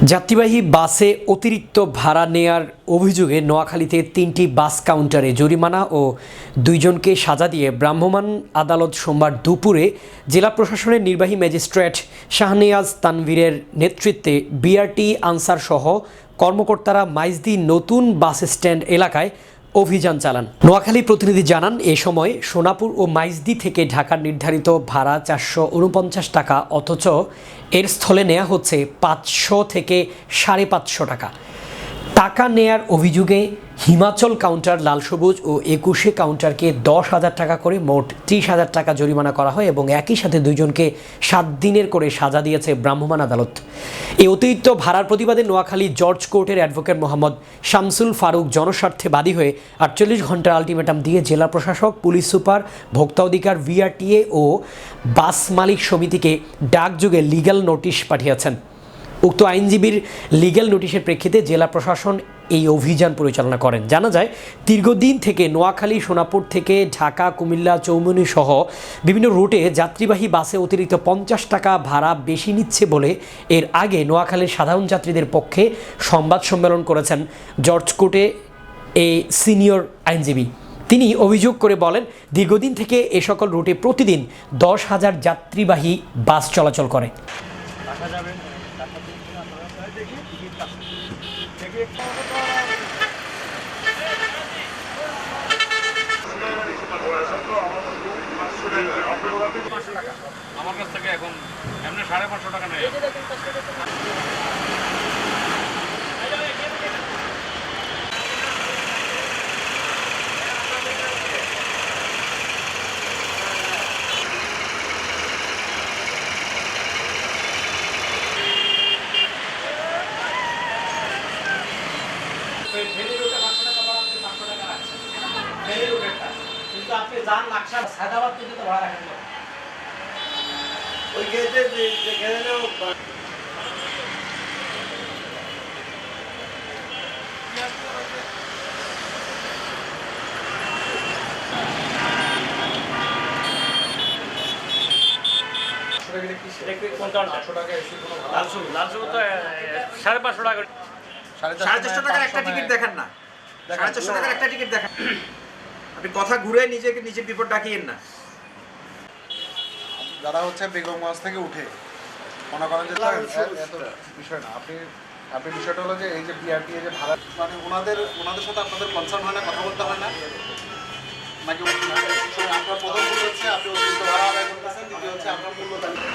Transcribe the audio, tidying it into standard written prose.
যাত্রীবাহী বাসে অতিরিক্ত ভাড়া নেয়ার অভিযোগে নোয়াখালীতে ৩টি বাস কাউন্টারে জরিমানা ও ২ জনকে সাজা দিয়ে ভ্রাম্যমাণ আদালত সোমবার দুপুরে জেলা প্রশাসনের নির্বাহী ম্যাজিস্ট্রেট শাহনেয়াজ তানভীরের নেতৃত্বে বিআরটি আনসার সহ কর্মকর্তারা মাইজদি নতুন বাস স্ট্যান্ড এলাকায় অভিযান চালান। নোয়াখালী প্রতিনিধি জানান, এ সময় সোনাপুর ও মাইজদি থেকে ঢাকার নির্ধারিত ভাড়া ৪৪৯ টাকা, অথচ এর স্থলে নেওয়া হচ্ছে ৫০০ থেকে ৫৫০ টাকা। টাকা নেয়ার অভিযোগে হিমাচল কাউন্টার, লাল সবুজ ও ২১ কাউন্টারকে ১০,০০০ টাকা করে মোট ৩০,০০০ টাকা জরিমানা করা হয় এবং একই সাথে ২ জনকে ৭ দিনের করে সাজা দিয়েছে ভ্রাম্যমাণ আদালত। এই অতিরিক্ত ভাড়ার প্রতিবাদে নোয়াখালী জর্জ কোর্টের অ্যাডভোকেট মোহাম্মদ শামসুল ফারুক জনস্বার্থে বাদী হয়ে ৪৮ ঘন্টার আলটিমেটাম দিয়ে জেলা প্রশাসক, পুলিশ সুপার, ভোক্তা অধিকার, বিআরটিএ ও বাস মালিক সমিতিকে ডাকযোগে লিগ্যাল নোটিশ পাঠিয়েছেন। উক্ত আইনজীবীর লিগ্যাল নোটিশের প্রেক্ষিতে জেলা প্রশাসন এই অভিযান পরিচালনা করেন। জানা যায়, দীর্ঘদিন থেকে নোয়াখালী, সোনাপুর থেকে ঢাকা, কুমিল্লা, চৌমুহনী সহ বিভিন্ন রুটে যাত্রীবাহী বাসে অতিরিক্ত ৫০ টাকা ভাড়া বেশি নিচ্ছে বলে এর আগে নোয়াখালীর সাধারণ যাত্রীদের পক্ষে সংবাদ সম্মেলন করেছেন জর্জ কোর্টে এই সিনিয়র আইনজীবী। তিনি অভিযোগ করে বলেন, দীর্ঘদিন থেকে এ সকল রুটে প্রতিদিন ১০,০০০ যাত্রীবাহী বাস চলাচল করে। আমার কাছ থেকে এখন এমনি ৫৫০ টাকা নেই। কিন্তু আপনি যান লাকসাম, সায়দাবাদ পর্যন্ত ভাড়া রাখেন না। ওই গেটে যেখানে ৳৫৫০ টাকার একটা টিকিট দেখেন না, ৳৪৫০ টাকার একটা টিকিট দেখেন। আপনি কথা ঘুরে নিজের বিপদ ডাকিয়েন না। যারা হচ্ছে বেগমগঞ্জ থেকে উঠে মনে করেন যে এত বিষয় না, আপনি বিষয়টা হলো যে এই যে বিআরটি যে ভাড়া, মানে ওনাদের সাথে আপনাদের কনসার্ন হয় না, কথা বলতে হয় না নাকি? আপনার প্রথম মূল্য হচ্ছে আপনি অতিরিক্ত ভাড়া আদায় করতেছেন, দ্বিতীয় হচ্ছে আপনার মূল্য তালিকা।